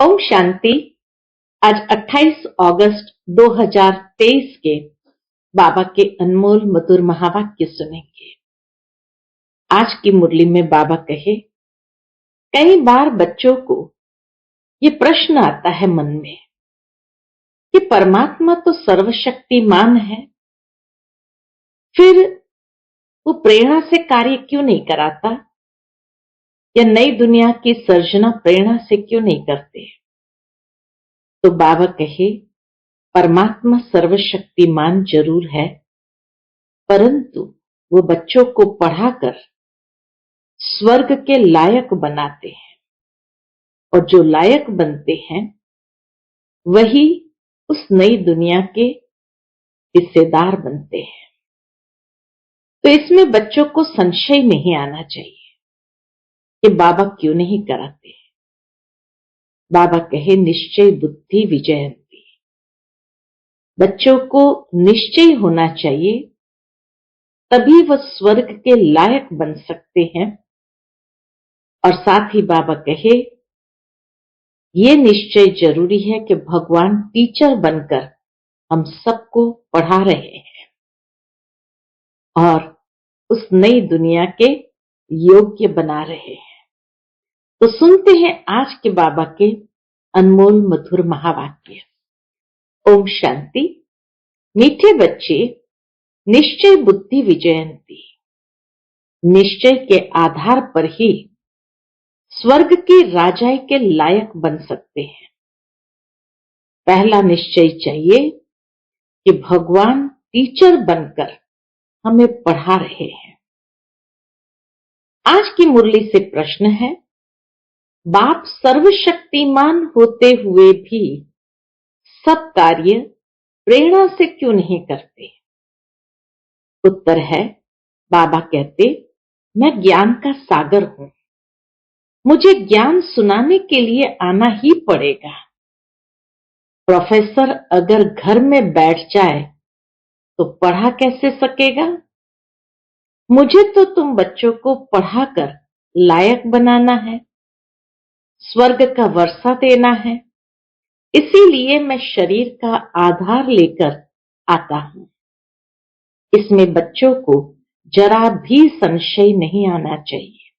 ओम शांति। आज 28 अगस्त 2023 के बाबा के अनमोल मधुर महावाक्य सुनेंगे। आज की मुरली में बाबा कहे, कई बार बच्चों को ये प्रश्न आता है मन में कि परमात्मा तो सर्वशक्तिमान है, फिर वो प्रेरणा से कार्य क्यों नहीं कराता, या नई दुनिया की सर्जना प्रेरणा से क्यों नहीं करते। तो बाबा कहे, परमात्मा सर्वशक्तिमान जरूर है, परंतु वो बच्चों को पढ़ाकर स्वर्ग के लायक बनाते हैं, और जो लायक बनते हैं वही उस नई दुनिया के हिस्सेदार बनते हैं। तो इसमें बच्चों को संशय नहीं आना चाहिए कि बाबा क्यों नहीं कराते। बाबा कहे, निश्चय बुद्धि विजयंती। बच्चों को निश्चय होना चाहिए, तभी वह स्वर्ग के लायक बन सकते हैं। और साथ ही बाबा कहे, ये निश्चय जरूरी है कि भगवान टीचर बनकर हम सबको पढ़ा रहे हैं और उस नई दुनिया के योग्य बना रहे हैं। तो सुनते हैं आज के बाबा के अनमोल मधुर महावाक्य। ओम शांति। मीठे बच्चे, निश्चय बुद्धि विजयंती। निश्चय के आधार पर ही स्वर्ग के राजाई के लायक बन सकते हैं। पहला निश्चय चाहिए कि भगवान टीचर बनकर हमें पढ़ा रहे हैं। आज की मुरली से प्रश्न है, बाप सर्वशक्तिमान होते हुए भी सब कार्य प्रेरणा से क्यों नहीं करते। उत्तर है, बाबा कहते, मैं ज्ञान का सागर हूं, मुझे ज्ञान सुनाने के लिए आना ही पड़ेगा। प्रोफेसर अगर घर में बैठ जाए तो पढ़ा कैसे सकेगा। मुझे तो तुम बच्चों को पढ़ाकर लायक बनाना है, स्वर्ग का वर्षा देना है। इसीलिए मैं शरीर का आधार लेकर आता हूं। इसमें बच्चों को जरा भी संशय नहीं आना चाहिए।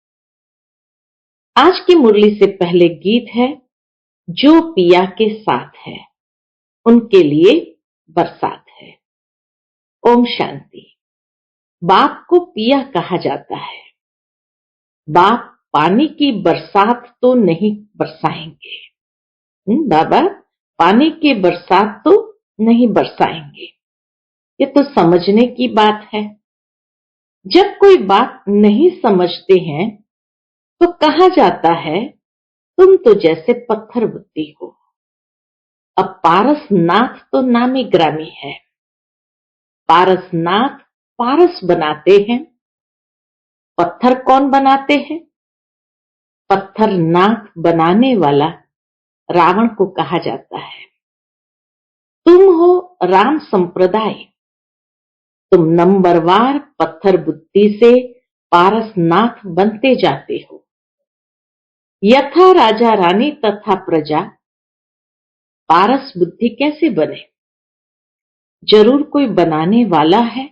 आज की मुरली से पहले गीत है, जो पिया के साथ है उनके लिए बरसात है। ओम शांति। बाप को पिया कहा जाता है। बाप पानी की बरसात तो नहीं बरसाएंगे। बाबा पानी की बरसात तो नहीं बरसाएंगे। ये तो समझने की बात है। जब कोई बात नहीं समझते हैं तो कहा जाता है, तुम तो जैसे पत्थर बुद्धि हो। अब पारसनाथ तो नामी ग्रामी है। पारसनाथ पारस बनाते हैं। पत्थर कौन बनाते हैं। पत्थर नाथ बनाने वाला रावण को कहा जाता है। तुम हो राम संप्रदाय, तुम नंबरवार पत्थर बुद्धि से पारसनाथ बनते जाते हो। यथा राजा रानी तथा प्रजा पारस बुद्धि कैसे बने। जरूर कोई बनाने वाला है,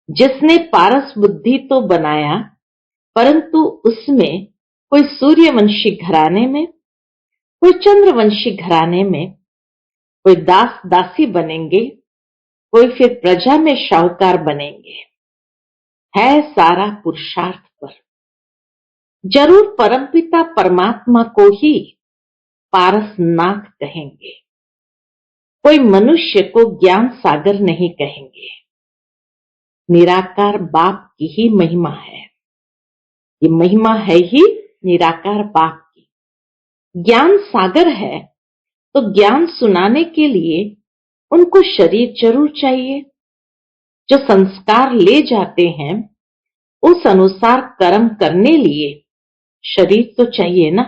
जिसने पारस बुद्धि तो बनाया, परंतु उसमें कोई सूर्यवंशी घराने में, कोई चंद्रवंशी घराने में, कोई दास दासी बनेंगे, कोई फिर प्रजा में शाहूकार बनेंगे। है सारा पुरुषार्थ पर। जरूर परमपिता परमात्मा को ही पारसनाथ कहेंगे। कोई मनुष्य को ज्ञान सागर नहीं कहेंगे। निराकार बाप की ही महिमा है। ये महिमा है ही निराकार बाप की। ज्ञान सागर है तो ज्ञान सुनाने के लिए उनको शरीर जरूर चाहिए। जो संस्कार ले जाते हैं उस अनुसार कर्म करने लिए शरीर तो चाहिए ना।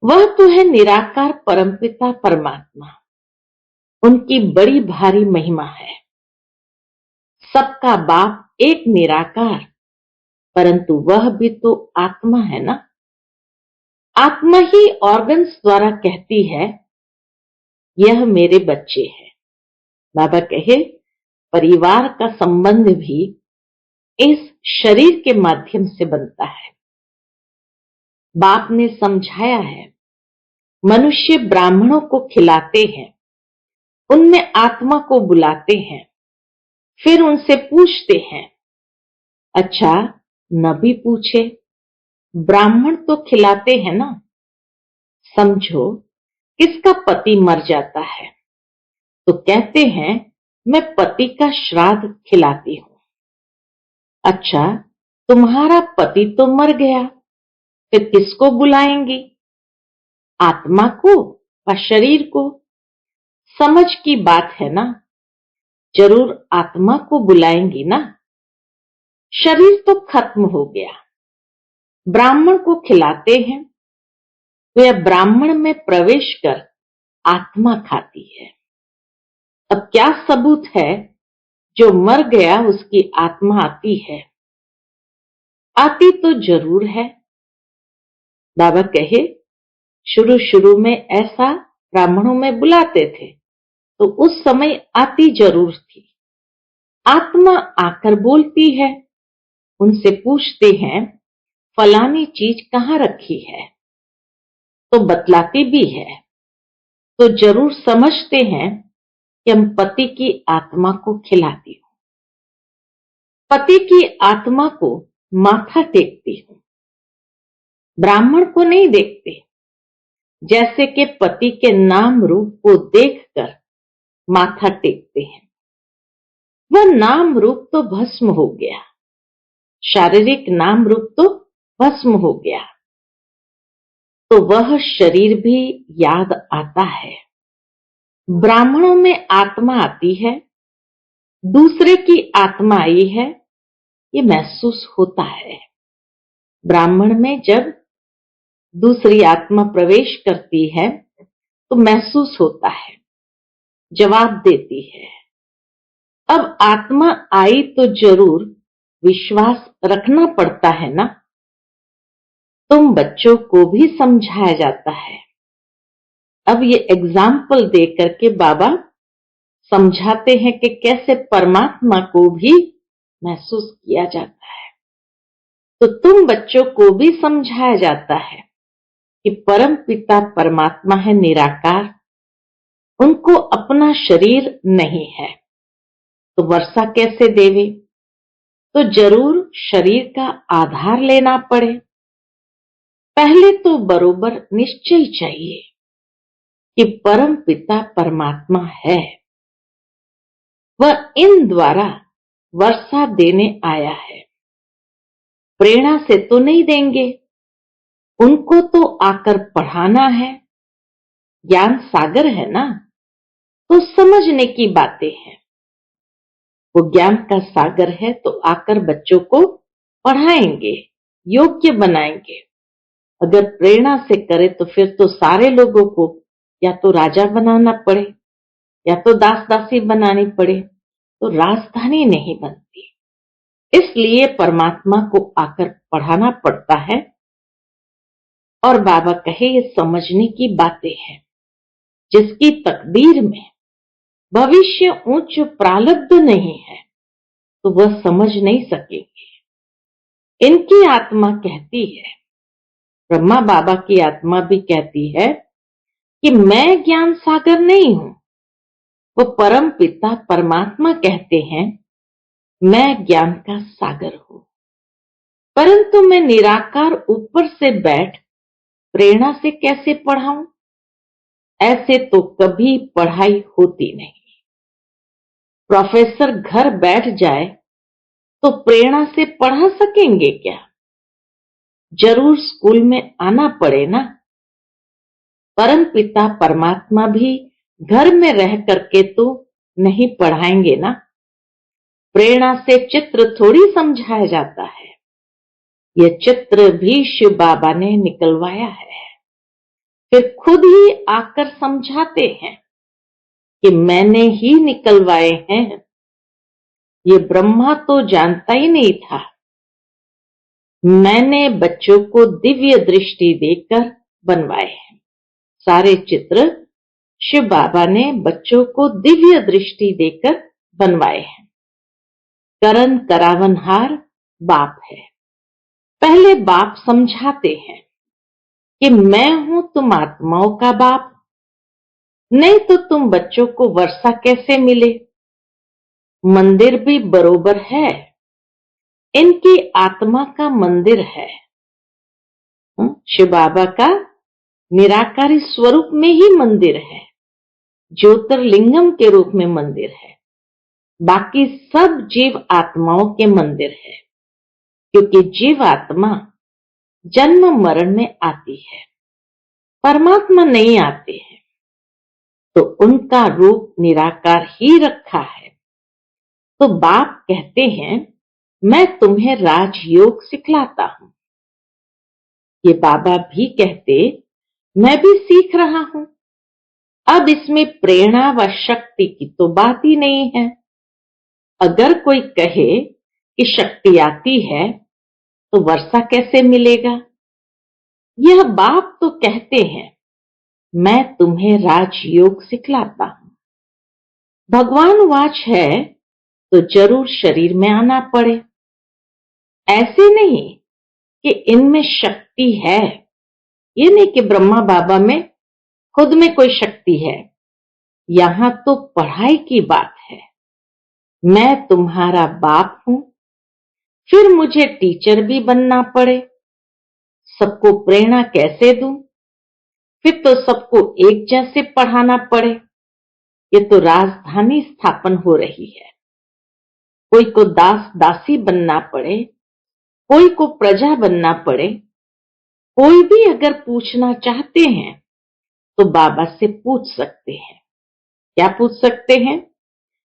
वह तो है निराकार परमपिता परमात्मा। उनकी बड़ी भारी महिमा है। सबका बाप एक निराकार, परंतु वह भी तो आत्मा है ना। आत्मा ही ऑर्गन्स द्वारा कहती है यह मेरे बच्चे हैं। बाबा कहे परिवार का संबंध भी इस शरीर के माध्यम से बनता है। बाप ने समझाया है मनुष्य ब्राह्मणों को खिलाते हैं, उनमें आत्मा को बुलाते हैं, फिर उनसे पूछते हैं। अच्छा, न भी पूछे, ब्राह्मण तो खिलाते हैं ना। समझो किसका पति मर जाता है तो कहते हैं मैं पति का श्राद्ध खिलाती हूं। अच्छा, तुम्हारा पति तो मर गया, फिर किसको बुलाएंगी? आत्मा को व शरीर को? समझ की बात है ना, जरूर आत्मा को बुलाएंगी ना। शरीर तो खत्म हो गया, ब्राह्मण को खिलाते हैं, वह ब्राह्मण में प्रवेश कर आत्मा खाती है। अब क्या सबूत है जो मर गया उसकी आत्मा आती है? आती तो जरूर है। बाबा कहे शुरू शुरू में ऐसा ब्राह्मणों में बुलाते थे तो उस समय आती जरूर थी। आत्मा आकर बोलती है, उनसे पूछते हैं फलानी चीज कहाँ रखी है तो बतलाती भी है, तो जरूर समझते हैं कि हम पति की आत्मा को खिलाती हूं, पति की आत्मा को माथा टेकती हूं, ब्राह्मण को नहीं देखते। जैसे कि पति के नाम रूप को देखकर माथा टेकते हैं, वह नाम रूप तो भस्म हो गया, शारीरिक नाम रूप तो भस्म हो गया, तो वह शरीर भी याद आता है। ब्राह्मणों में आत्मा आती है, दूसरे की आत्मा आई है, ये महसूस होता है। ब्राह्मण में जब दूसरी आत्मा प्रवेश करती है तो महसूस होता है, जवाब देती है। अब आत्मा आई तो जरूर विश्वास रखना पड़ता है ना। तुम बच्चों को भी समझाया जाता है। अब ये एग्जाम्पल दे करके बाबा समझाते हैं कि कैसे परमात्मा को भी महसूस किया जाता है। तो तुम बच्चों को भी समझाया जाता है कि परम पिता परमात्मा है निराकार, उनको अपना शरीर नहीं है, तो वर्षा कैसे देवे? तो जरूर शरीर का आधार लेना पड़े। पहले तो बरोबर निश्चय चाहिए कि परम पिता परमात्मा है, वह इन द्वारा वर्षा देने आया है। प्रेरणा से तो नहीं देंगे, उनको तो आकर पढ़ाना है। ज्ञान सागर है ना, तो समझने की बातें हैं। वो ज्ञान का सागर है तो आकर बच्चों को पढ़ाएंगे, योग्य बनाएंगे। अगर प्रेरणा से करे तो फिर तो सारे लोगों को या तो राजा बनाना पड़े या तो दास दासी बनानी पड़े, तो राजधानी नहीं बनती। इसलिए परमात्मा को आकर पढ़ाना पड़ता है। और बाबा कहे ये समझने की बातें हैं, जिसकी तकदीर में भविष्य उच्च प्रारब्ध नहीं है तो वह समझ नहीं सकेंगे। इनकी आत्मा कहती है, ब्रह्मा बाबा की आत्मा भी कहती है कि मैं ज्ञान सागर नहीं हूं। वो परम पिता परमात्मा कहते हैं मैं ज्ञान का सागर हूं, परंतु मैं निराकार ऊपर से बैठ प्रेरणा से कैसे पढ़ाऊं? ऐसे तो कभी पढ़ाई होती नहीं। प्रोफेसर घर बैठ जाए तो प्रेरणा से पढ़ा सकेंगे क्या? जरूर स्कूल में आना पड़े ना। परम पिता परमात्मा भी घर में रह करके तो नहीं पढ़ाएंगे ना। प्रेरणा से चित्र थोड़ी समझाया जाता है, यह चित्र भी शिव बाबा ने निकलवाया है। फिर खुद ही आकर समझाते हैं कि मैंने ही निकलवाए हैं। ये ब्रह्मा तो जानता ही नहीं था। मैंने बच्चों को दिव्य दृष्टि देकर बनवाए हैं। सारे चित्र शिव बाबा ने बच्चों को दिव्य दृष्टि देकर बनवाए हैं। करण करावनहार बाप है। पहले बाप समझाते हैं कि मैं हूं तुम आत्माओं का बाप, नहीं तो तुम बच्चों को वर्षा कैसे मिले। मंदिर भी बरोबर है, इनकी आत्मा का मंदिर है। शिव बाबा का निराकारी स्वरूप में ही मंदिर है, ज्योतिर्लिंगम के रूप में मंदिर है। बाकी सब जीव आत्माओं के मंदिर है, क्योंकि जीव आत्मा जन्म मरण में आती है, परमात्मा नहीं आते हैं, तो उनका रूप निराकार ही रखा है। तो बाप कहते हैं मैं तुम्हें राजयोग सिखलाता हूं। ये बाबा भी कहते मैं भी सीख रहा हूं। अब इसमें प्रेरणा व शक्ति की तो बात ही नहीं है। अगर कोई कहे कि शक्ति आती है तो वर्षा कैसे मिलेगा। यह बाप तो कहते हैं मैं तुम्हें राजयोग सिखलाता हूं। भगवान वाच है तो जरूर शरीर में आना पड़े। ऐसे नहीं कि इनमें शक्ति है, ये नहीं कि ब्रह्मा बाबा में खुद में कोई शक्ति है। यहां तो पढ़ाई की बात है। मैं तुम्हारा बाप हूं, फिर मुझे टीचर भी बनना पड़े। सबको प्रेरणा कैसे दूं, फिर तो सबको एक जैसे पढ़ाना पड़े। ये तो राजधानी स्थापन हो रही है। कोई को दास दासी बनना पड़े, कोई को प्रजा बनना पड़े। कोई भी अगर पूछना चाहते हैं तो बाबा से पूछ सकते हैं। क्या पूछ सकते हैं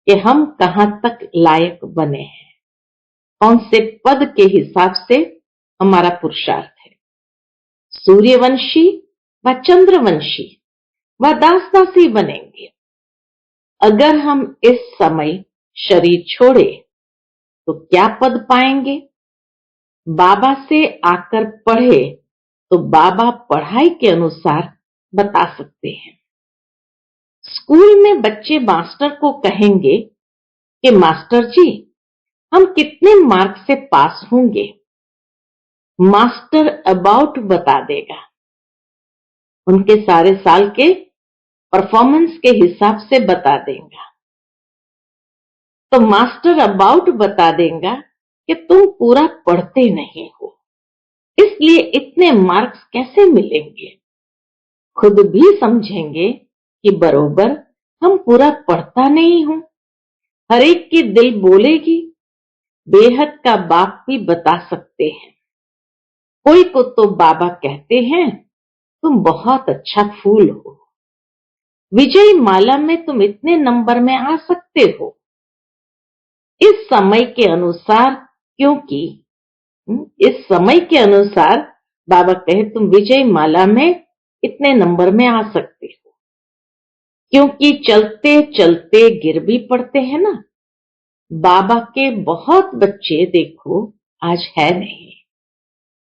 कि हम कहां तक लायक बने हैं, कौन से पद के हिसाब से हमारा पुरुषार्थ है। सूर्यवंशी व चंद्रवंशी व दास दासी बनेंगे। अगर हम इस समय शरीर छोड़े तो क्या पद पाएंगे। बाबा से आकर पढ़े तो बाबा पढ़ाई के अनुसार बता सकते हैं। स्कूल में बच्चे मास्टर को कहेंगे कि मास्टर जी हम कितने मार्क से पास होंगे। मास्टर अबाउट बता देगा, उनके सारे साल के परफॉर्मेंस के हिसाब से बता देगा। तो मास्टर अबाउट बता देगा कि तुम पूरा पढ़ते नहीं हो, इसलिए इतने मार्क्स कैसे मिलेंगे। खुद भी समझेंगे कि बरोबर हम पूरा पढ़ता नहीं हूं। हर एक की दिल बोलेगी। बेहद का बाप भी बता सकते हैं। कोई को तो बाबा कहते हैं तुम बहुत अच्छा फूल हो, विजय माला में तुम इतने नंबर में आ सकते हो। इस समय के अनुसार, क्योंकि इस समय के अनुसार बाबा कहे तुम विजय माला में इतने नंबर में आ सकते हो। क्योंकि चलते चलते गिर भी पड़ते हैं ना। बाबा के बहुत बच्चे देखो आज है नहीं,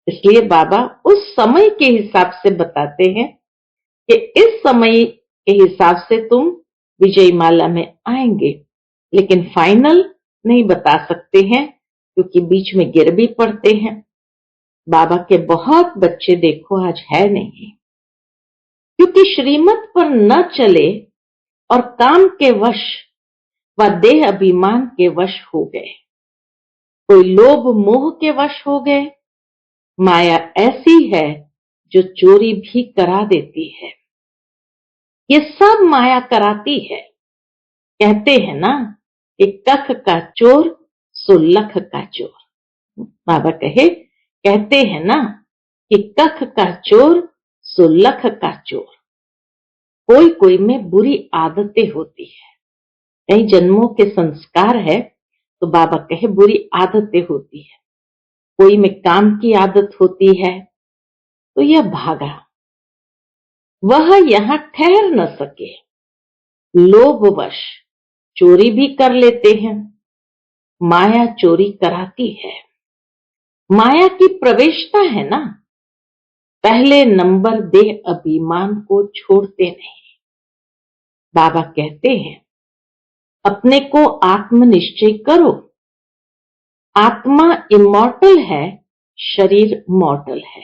इसलिए बाबा उस समय के हिसाब से बताते हैं कि इस समय के हिसाब से तुम विजय माला में आएंगे, लेकिन फाइनल नहीं बता सकते हैं क्योंकि बीच में गिर भी पड़ते हैं। बाबा के बहुत बच्चे देखो आज है नहीं, क्योंकि श्रीमत पर न चले और काम के वश व देह अभिमान के वश हो गए। कोई लोभ मोह के वश हो गए। माया ऐसी है जो चोरी भी करा देती है। ये सब माया कराती है। कहते हैं ना कि कख का चोर सो लख का चोर। बाबा कहते हैं ना कि कख का चोर सो लख का चोर। कोई कोई में बुरी आदतें होती है, कई जन्मों के संस्कार है तो बाबा कहे बुरी आदतें होती है। कोई में काम की आदत होती है तो यह भागा, वह यहां ठहर न सके। लोभवश चोरी भी कर लेते हैं। माया चोरी कराती है। माया की प्रवेशता है ना। पहले नंबर देह अभिमान को छोड़ते नहीं। बाबा कहते हैं अपने को आत्मनिश्चय करो। आत्मा इमॉर्टल है, शरीर मॉर्टल है।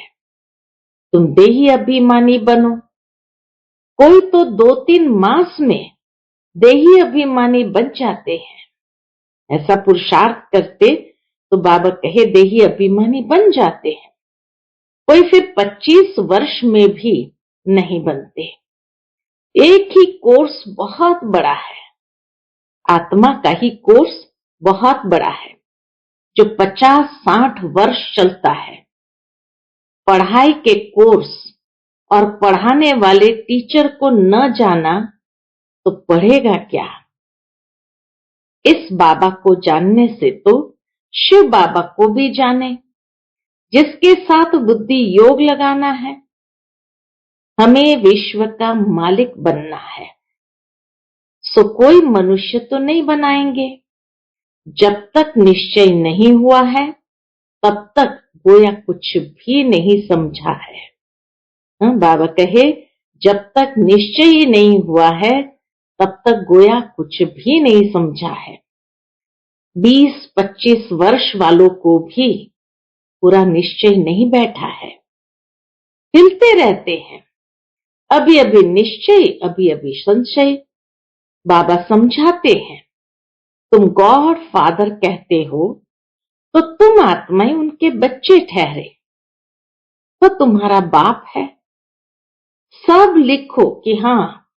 तुम देही अभिमानी बनो। कोई तो 2-3 मास में देही अभिमानी बन जाते हैं। ऐसा पुरुषार्थ करते तो बाबा कहे देही अभिमानी बन जाते हैं। कोई फिर 25 वर्ष में भी नहीं बनते। एक ही कोर्स बहुत बड़ा है, आत्मा का ही कोर्स बहुत बड़ा है, जो 50-60 वर्ष चलता है। पढ़ाई के कोर्स और पढ़ाने वाले टीचर को न जाना तो पढ़ेगा क्या। इस बाबा को जानने से तो शिव बाबा को भी जाने, जिसके साथ बुद्धि योग लगाना है। हमें विश्व का मालिक बनना है, सो कोई मनुष्य तो नहीं बनाएंगे। जब तक निश्चय नहीं हुआ है तब तक गोया कुछ भी नहीं समझा है। बाबा कहे जब तक निश्चय ही नहीं हुआ है तब तक गोया कुछ भी नहीं समझा है। 20-25 वर्ष वालों को भी पूरा निश्चय नहीं बैठा है, हिलते रहते हैं। अभी अभी निश्चय, अभी अभी संशय। बाबा समझाते हैं तुम गॉड फादर कहते हो तो तुम आत्माएं उनके बच्चे ठहरे, तो तुम्हारा बाप है। सब लिखो कि हाँ,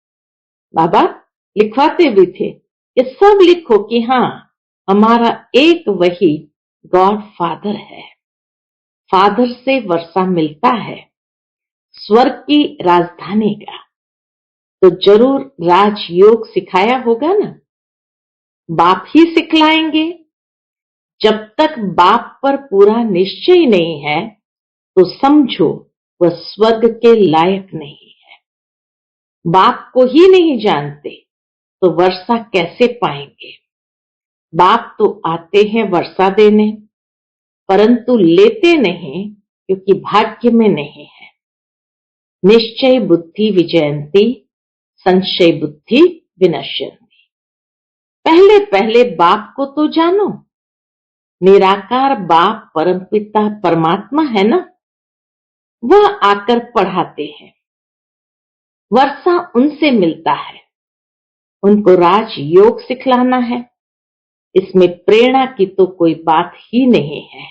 बाबा लिखवाते भी थे कि सब लिखो कि हाँ हमारा एक वही गॉड फादर है। फादर से वर्षा मिलता है स्वर्ग की राजधानी का, तो जरूर राजयोग सिखाया होगा ना। बाप ही सिखलाएंगे। जब तक बाप पर पूरा निश्चय नहीं है तो समझो वह स्वर्ग के लायक नहीं है। बाप को ही नहीं जानते तो वर्षा कैसे पाएंगे। बाप तो आते हैं वर्षा देने, परंतु लेते नहीं क्योंकि भाग्य में नहीं है। निश्चय बुद्धि विजयंती, संशय बुद्धि विनश्यंती। पहले पहले बाप को तो जानो। निराकार बाप परमपिता परमात्मा है ना, वह आकर पढ़ाते हैं। वर्षा उनसे मिलता है, उनको राज योग सिखलाना है। इसमें प्रेरणा की तो कोई बात ही नहीं है।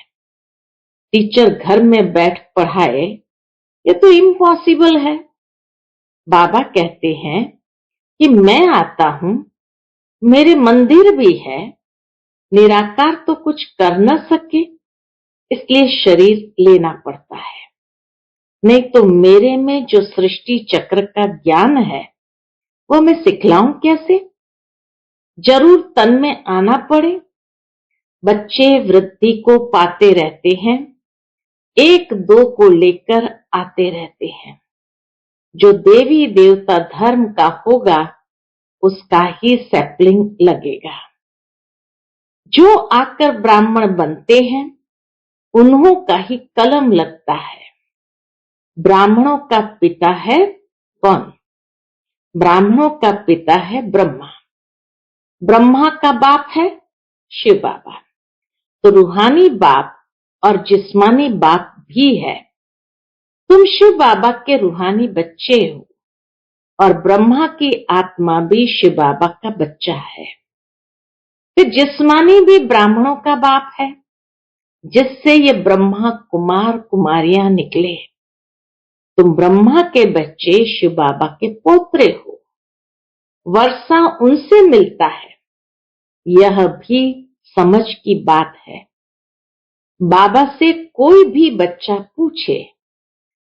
टीचर घर में बैठ पढ़ाए ये तो इम्पॉसिबल है। बाबा कहते हैं कि मैं आता हूं, मेरे मंदिर भी है, निराकार तो कुछ कर न सके, इसलिए शरीर लेना पड़ता है। नहीं तो मेरे में जो सृष्टि चक्र का ज्ञान है वो मैं सिखलाऊं कैसे। जरूर तन में आना पड़े। बच्चे वृद्धि को पाते रहते हैं, 1-2 को लेकर आते रहते हैं। जो देवी देवता धर्म का होगा उसका ही सैपलिंग लगेगा। जो आकर ब्राह्मण बनते हैं उन्हों का ही कलम लगता है। ब्राह्मणों का पिता है कौन? ब्राह्मणों का पिता है ब्रह्मा। ब्रह्मा का बाप है शिव बाबा। तो रूहानी बाप और जिस्मानी बाप भी है। तुम शिव बाबा के रूहानी बच्चे हो और ब्रह्मा की आत्मा भी शिव बाबा का बच्चा है। फिर जिस्मानी भी ब्राह्मणों का बाप है, जिससे ये ब्रह्मा कुमार कुमारियां निकले। तुम ब्रह्मा के बच्चे शिव बाबा के पोत्रे हो। वर्षा उनसे मिलता है, यह भी समझ की बात है। बाबा से कोई भी बच्चा पूछे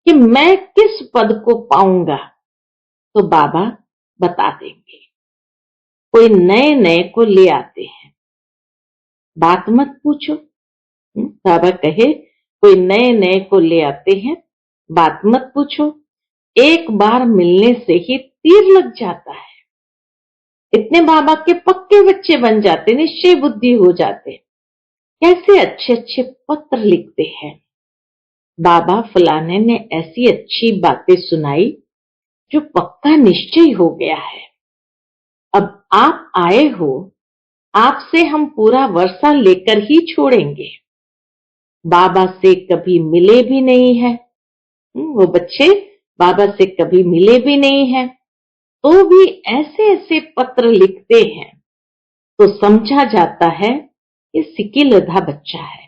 कि मैं किस पद को पाऊंगा तो बाबा बता देंगे। कोई नए नए को ले आते हैं, बात मत पूछो। बाबा कहे कोई नए नए को ले आते हैं, बात मत पूछो। एक बार मिलने से ही तीर लग जाता है। इतने बाबा के पक्के बच्चे बन जाते, निश्चय बुद्धि हो जाते। कैसे अच्छे अच्छे पत्र लिखते हैं। बाबा फलाने ने ऐसी अच्छी बातें सुनाई जो पक्का निश्चय हो गया है। अब आप आए हो, आपसे हम पूरा वर्षा लेकर ही छोड़ेंगे। बाबा से कभी मिले भी नहीं है। वो बच्चे बाबा से कभी मिले भी नहीं है, तो भी ऐसे ऐसे पत्र लिखते हैं, तो समझा जाता है कि सिकिलधा बच्चा है,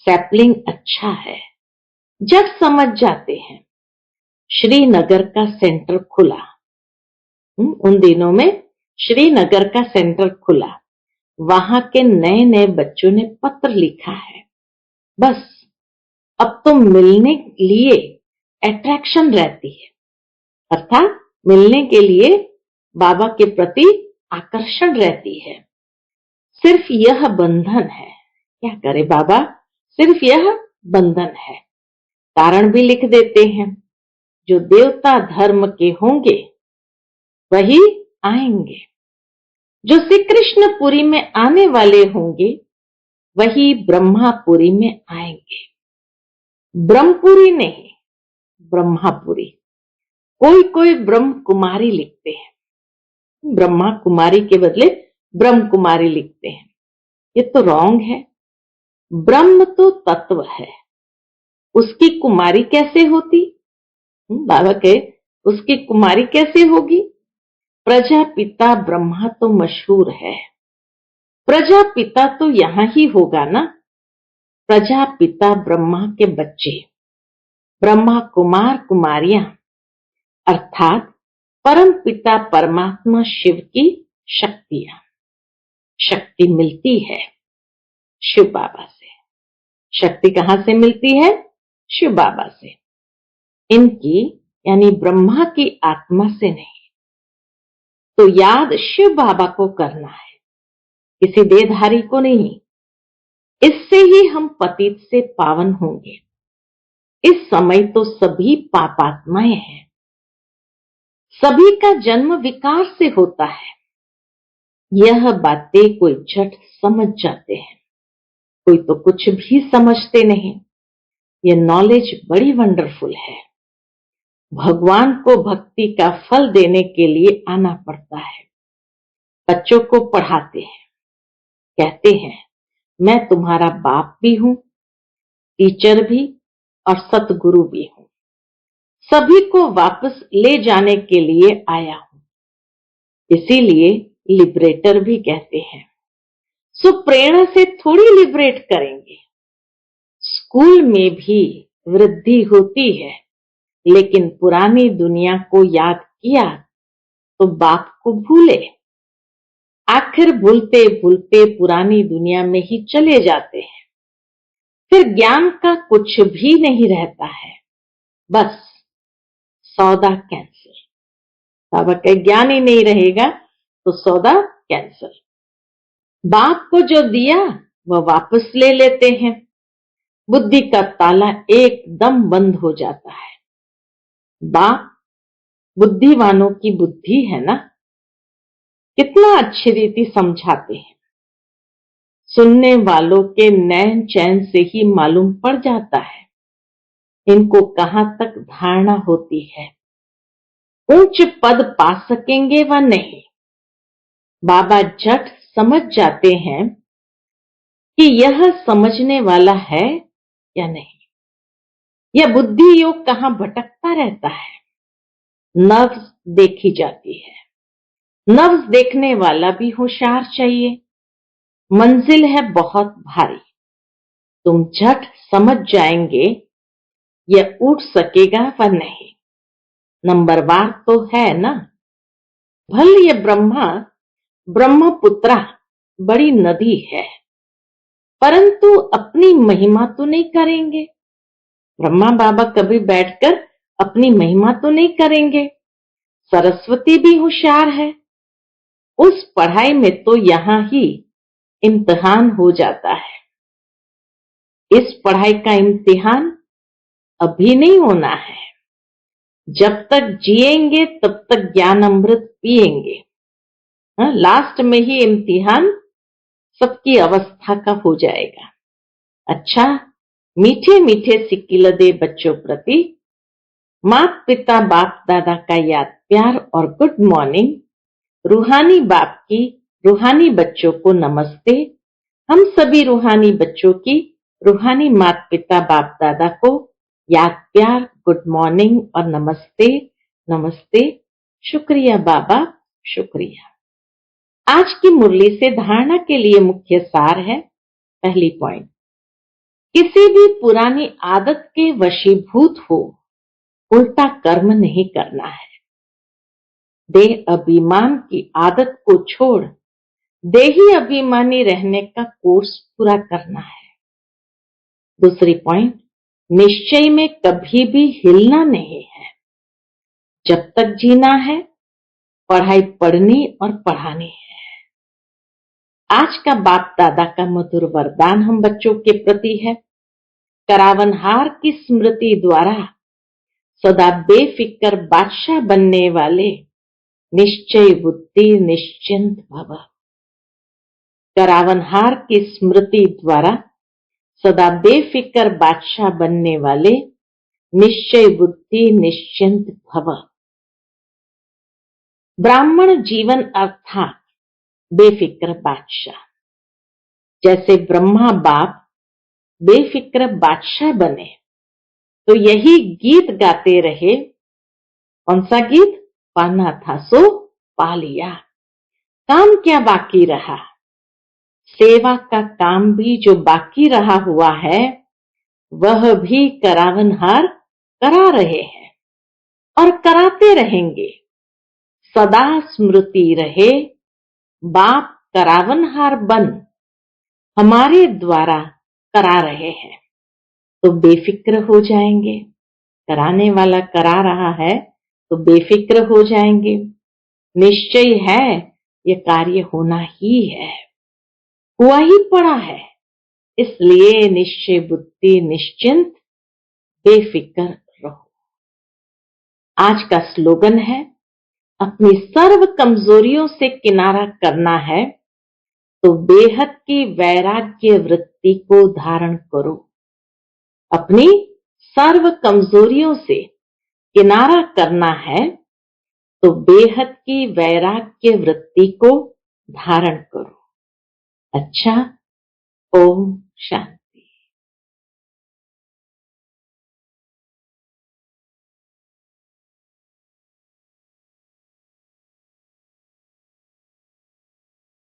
सैपलिंग अच्छा है। जब समझ जाते हैं। श्रीनगर का सेंटर खुला। उन दिनों में श्रीनगर का सेंटर खुला। वहां के नए नए बच्चों ने पत्र लिखा है। बस अब तो मिलने लिए अट्रैक्शन रहती है, अर्थात मिलने के लिए बाबा के प्रति आकर्षण रहती है। सिर्फ यह बंधन है। क्या करे बाबा, सिर्फ यह बंधन है। कारण भी लिख देते हैं, जो देवता धर्म के होंगे वही आएंगे, जो श्री कृष्णपुरी में आने वाले होंगे वही ब्रह्मापुरी में आएंगे। ब्रह्मपुरी नहीं, ब्रह्मापुरी। कोई कोई ब्रह्म कुमारी लिखते हैं, ब्रह्मा कुमारी के बदले ब्रह्म कुमारी लिखते हैं। ये तो रॉन्ग है। ब्रह्म तो तत्व है, उसकी कुमारी कैसे होती? बाबा कहे उसकी कुमारी कैसे होगी? प्रजापिता ब्रह्मा तो मशहूर है, प्रजापिता तो यहां ही होगा ना। प्रजापिता ब्रह्मा के बच्चे, ब्रह्मा कुमार कुमारियां, अर्थात परम पिता परमात्मा शिव की शक्तियां। शक्ति मिलती है शिव बाबा से। शक्ति कहां से मिलती है? शिव बाबा से। इनकी यानी ब्रह्मा की आत्मा से नहीं। तो याद शिव बाबा को करना है, किसी देहधारी को नहीं। इससे ही हम पतित से पावन होंगे। इस समय तो सभी पापात्माएं हैं, सभी का जन्म विकार से होता है। यह बातें कोई झट समझ जाते हैं, कोई तो कुछ भी समझते नहीं। यह नॉलेज बड़ी वंडरफुल है। भगवान को भक्ति का फल देने के लिए आना पड़ता है। बच्चों को पढ़ाते हैं, कहते हैं मैं तुम्हारा बाप भी हूं, टीचर भी और सतगुरु भी हूं। सभी को वापस ले जाने के लिए आया हूं, इसीलिए लिबरेटर भी कहते हैं। सो प्रेरणा से थोड़ी लिबरेट करेंगे। स्कूल में भी वृद्धि होती है, लेकिन पुरानी दुनिया को याद किया तो बाप को भूले। आखिर भूलते भूलते पुरानी दुनिया में ही चले जाते हैं। फिर ज्ञान का कुछ भी नहीं रहता है, बस सौदा कैंसिल। बाबा का ज्ञान ही नहीं रहेगा तो सौदा कैंसिल। बाप को जो दिया वह वापस ले लेते हैं। बुद्धि का ताला एकदम बंद हो जाता है। बाप बुद्धिवानों की बुद्धि है ना, कितना अच्छी रीति समझाते हैं। सुनने वालों के नैन चैन से ही मालूम पड़ जाता है इनको कहां तक धारणा होती है, उच्च पद पा सकेंगे व नहीं। बाबा झट समझ जाते हैं कि यह समझने वाला है या नहीं। यह बुद्धि योग कहां भटकता रहता है। नव्स देखी जाती है। नव्स देखने वाला भी होशियार चाहिए। मंजिल है बहुत भारी, तुम झट समझ जाएंगे यह उठ सकेगा व नहीं। नंबरवार तो है ना। भल ये ब्रह्मा ब्रह्मपुत्रा बड़ी नदी है, परंतु अपनी महिमा तो नहीं करेंगे। ब्रह्मा बाबा कभी बैठकर अपनी महिमा तो नहीं करेंगे। सरस्वती भी होशियार है। उस पढ़ाई में तो यहां ही इम्तिहान हो जाता है। इस पढ़ाई का इम्तिहान अभी नहीं होना है। जब तक जिएंगे तब तक ज्ञान अमृत पिएंगे। लास्ट में ही इम्तिहान सबकी अवस्था का हो जाएगा। अच्छा, मीठे मीठे सिक्किलदे बच्चों प्रति माता पिता बाप दादा का याद प्यार और गुड मॉर्निंग। रूहानी बाप की रूहानी बच्चों को नमस्ते। हम सभी रूहानी बच्चों की रूहानी माता पिता बाप दादा को याद प्यार गुड मॉर्निंग और नमस्ते नमस्ते। शुक्रिया बाबा, शुक्रिया। आज की मुरली से धारणा के लिए मुख्य सार है। पहली पॉइंट, किसी भी पुरानी आदत के वशीभूत हो उल्टा कर्म नहीं करना है। देह अभिमान की आदत को छोड़ देही अभिमानी रहने का कोर्स पूरा करना है। दूसरी पॉइंट, निश्चय में कभी भी हिलना नहीं है। जब तक जीना है पढ़ाई पढ़नी और पढ़ानी है। आज का बाप दादा का मधुर वरदान हम बच्चों के प्रति है। करावनहार की स्मृति द्वारा सदा बेफिक्र बादशाह बनने वाले निश्चय बुद्धि निश्चिंत भव। करावनहार की स्मृति द्वारा सदा बेफिक्र बादशाह बनने वाले निश्चय बुद्धि निश्चिंत भव। ब्राह्मण जीवन अर्थात बेफिक्र बादशाह। जैसे ब्रह्मा बाप बेफिक्र बादशाह बने तो यही गीत गाते रहे। कौन सा गीत? पाना था सो पा लिया। काम क्या बाकी रहा? सेवा का काम भी जो बाकी रहा हुआ है वह भी करावनहार करा रहे हैं और कराते रहेंगे। सदा स्मृति रहे बाप करावनहार बन हमारे द्वारा करा रहे हैं तो बेफिक्र हो जाएंगे। कराने वाला करा रहा है तो बेफिक्र हो जाएंगे। निश्चय है ये कार्य होना ही है, हुआ ही पड़ा है। इसलिए निश्चय बुद्धि निश्चिंत बेफिक्र रहो। आज का स्लोगन है, अपनी सर्व कमजोरियों से किनारा करना है तो बेहद की वैराग्य वृत्ति को धारण करो। अपनी सर्व कमजोरियों से किनारा करना है तो बेहद की वैराग्य वृत्ति को धारण करो। अच्छा, ओम शांति।